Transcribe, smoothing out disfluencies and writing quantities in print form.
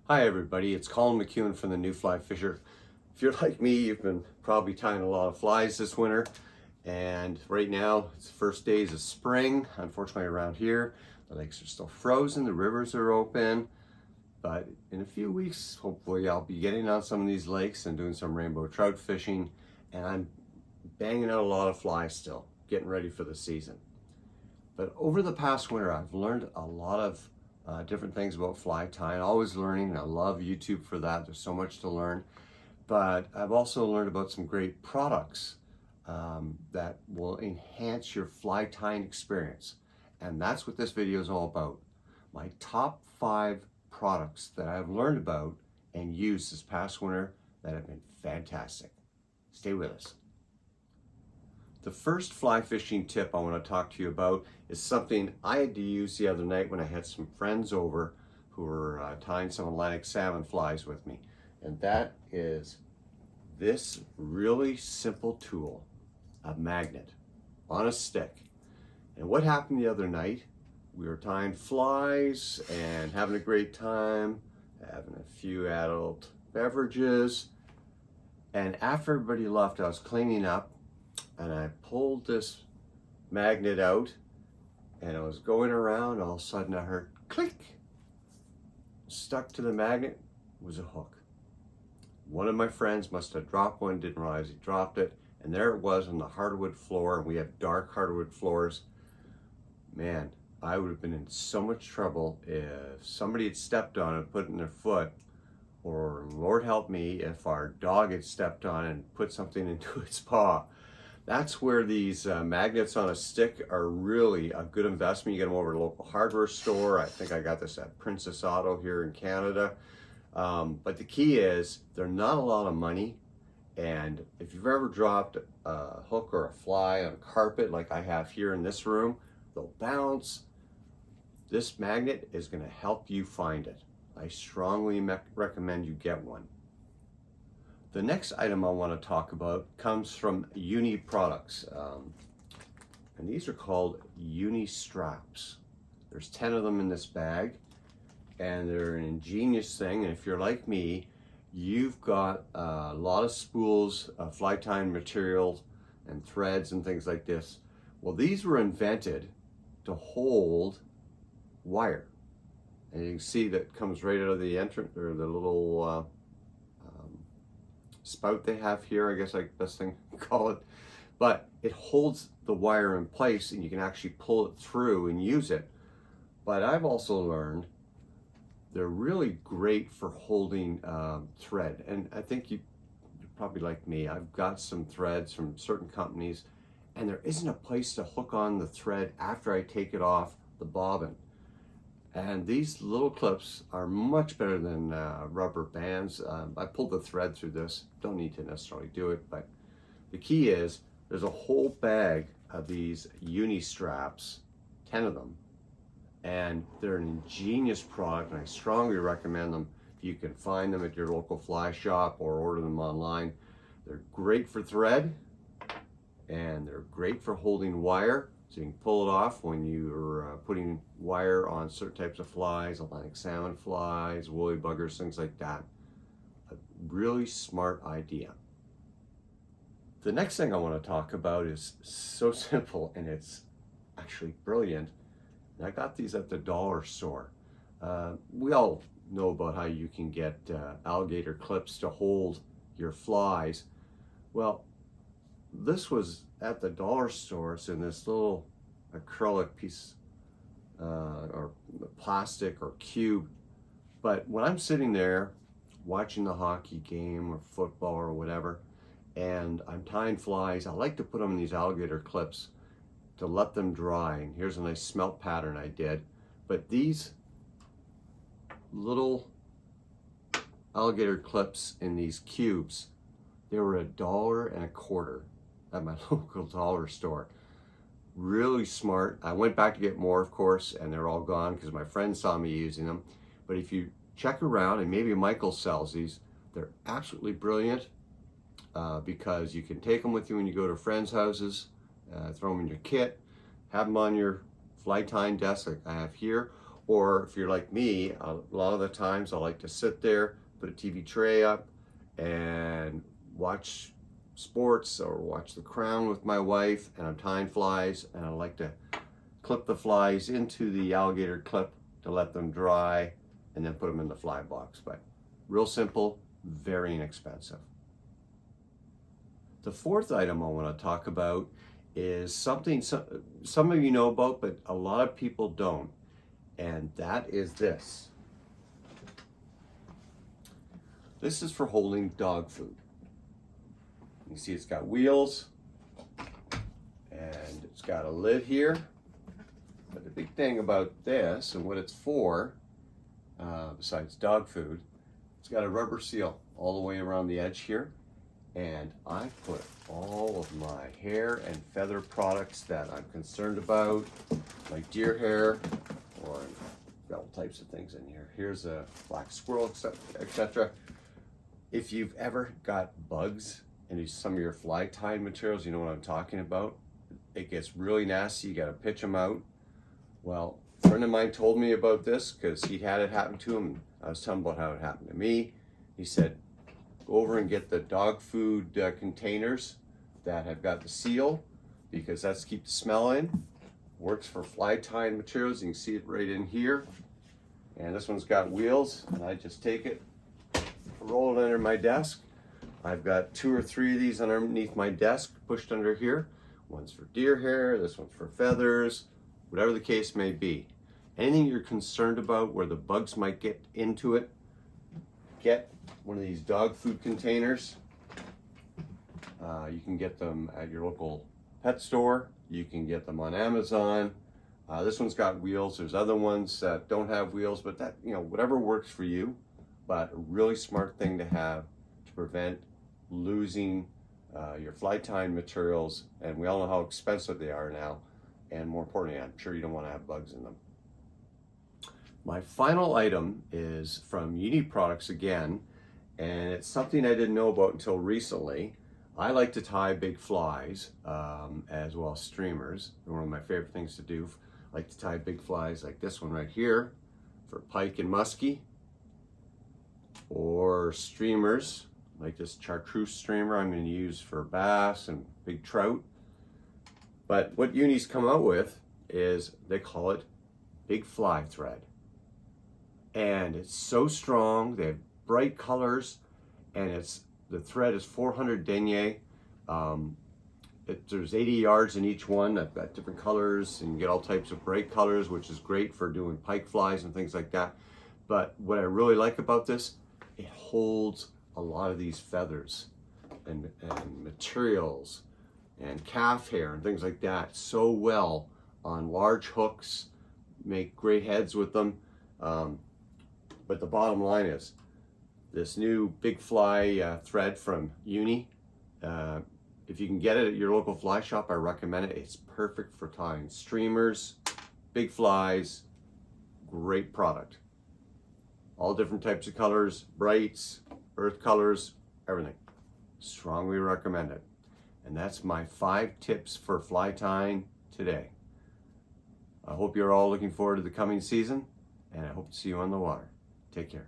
Hi everybody, it's Colin McKeown from the New Fly Fisher. If you're like me, you've been probably tying a lot of flies this winter, and right now it's the first days of spring. Unfortunately around here, the lakes are still frozen, the rivers are open, but in a few weeks, hopefully I'll be getting on some of these lakes and doing some rainbow trout fishing, and I'm banging out a lot of flies still, getting ready for the season. But over the past winter, I've learned a lot of different things about fly tying, always learning, and I love YouTube for that. There's so much to learn. But I've also learned about some great products that will enhance your fly tying experience. And that's what this video is all about. My top 5 products that I've learned about and used this past winter that have been fantastic. Stay with us. The first fly fishing tip I want to talk to you about is something I had to use the other night when I had some friends over who were tying some Atlantic salmon flies with me. And that is this really simple tool, a magnet on a stick. And what happened the other night, we were tying flies and having a great time, having a few adult beverages. And after everybody left, I was cleaning up, and I pulled this magnet out and I was going around. All of a sudden I heard click. Stuck to the magnet was a hook. One of my friends must have dropped one, didn't realize he dropped it, and there it was on the hardwood floor. And we have dark hardwood floors. Man, I would have been in so much trouble if somebody had stepped on it, put it in their foot, or Lord help me if our dog had stepped on it and put something into its paw. That's where these magnets on a stick are really a good investment. You get them over at a local hardware store. I think I got this at Princess Auto here in Canada. But the key is they're not a lot of money. And if you've ever dropped a hook or a fly on carpet like I have here in this room, they'll bounce. This magnet is going to help you find it. I strongly recommend you get one. The next item I want to talk about comes from Uni products, and these are called Uni Straps. There's 10 of them in this bag, and they're an ingenious thing. And if you're like me, you've got a lot of spools, fly tying material, and threads and things like this. Well, these were invented to hold wire, and you can see that comes right out of the entrance, or the little spout they have here, I guess like best thing to call it. But it holds the wire in place and you can actually pull it through and use it. But I've also learned they're really great for holding thread. And I think you're probably like me. I've got some threads from certain companies and there isn't a place to hook on the thread after I take it off the bobbin. And these little clips are much better than rubber bands. I pulled the thread through this. Don't need to necessarily do it, but the key is there's a whole bag of these Uni Straps, 10 of them, and they're an ingenious product, and I strongly recommend them if you can find them at your local fly shop or order them online. They're great for thread, and they're great for holding wire. So you can pull it off when you're putting wire on certain types of flies, Atlantic salmon flies, woolly buggers, things like that. A really smart idea. The next thing I want to talk about is so simple, and it's actually brilliant. And I got these at the dollar store. We all know about how you can get alligator clips to hold your flies. Well, this was at the dollar store. It's in this little acrylic piece or plastic or cube. But when I'm sitting there watching the hockey game or football or whatever, and I'm tying flies, I like to put them in these alligator clips to let them dry. And here's a nice smelt pattern I did. But these little alligator clips in these cubes, they were $1.25 at my local dollar store. Really smart. I went back to get more, of course, and they're all gone because my friend saw me using them. But if you check around, and maybe Michael sells these, they're absolutely brilliant because you can take them with you when you go to friends' houses, throw them in your kit, have them on your fly tying desk like I have here, Or if you're like me, a lot of the times I like to sit there, put a TV tray up and watch sports or watch The Crown with my wife, and I'm tying flies, and I like to clip the flies into the alligator clip to let them dry and then put them in the fly box. But real simple, very inexpensive. The fourth item I want to talk about is something some of you know about, but a lot of people don't, and that is this. This is for holding dog food. You see it's got wheels and it's got a lid here. But the big thing about this and what it's for, besides dog food, it's got a rubber seal all the way around the edge here. And I put all of my hair and feather products that I'm concerned about, like deer hair, or got all types of things in here. Here's a black squirrel, etc. If you've ever got bugs in some of your fly tying materials, you know what I'm talking about. It gets really nasty, you gotta pitch them out. Well, a friend of mine told me about this because he had it happen to him. I was telling him about how it happened to me. He said, go over and get the dog food containers that have got the seal, because that's keep the smell in. Works for fly tying materials. You can see it right in here. And this one's got wheels, and I just take it, roll it under my desk. I've got 2 or 3 of these underneath my desk, pushed under here. One's for deer hair, this one's for feathers, whatever the case may be. Anything you're concerned about where the bugs might get into it, get one of these dog food containers. You can get them at your local pet store. You can get them on Amazon. This one's got wheels. There's other ones that don't have wheels, but that, you know, whatever works for you. But a really smart thing to have to prevent losing your fly tying materials. And we all know how expensive they are now. And more importantly, I'm sure you don't want to have bugs in them. My final item is from Uni products again, and it's something I didn't know about until recently. I like to tie big flies as well as streamers. They're one of my favorite things to do. I like to tie big flies like this one right here for pike and muskie, or streamers like this chartreuse streamer I'm going to use for bass and big trout. But what Unis come out with is, they call it Big Fly Thread. And it's so strong, they have bright colors, and the thread is 400 denier. There's 80 yards in each one. I've got different colors, and you get all types of bright colors, which is great for doing pike flies and things like that. But what I really like about this, it holds a lot of these feathers and materials and calf hair and things like that so well on large hooks, make great heads with them. But the bottom line is, this new Big Fly thread from Uni, if you can get it at your local fly shop, I recommend it. It's perfect for tying streamers, big flies, great product. All different types of colors, brights, earth colors, everything. Strongly recommend it. And that's my 5 tips for fly tying today. I hope you're all looking forward to the coming season, and I hope to see you on the water. Take care.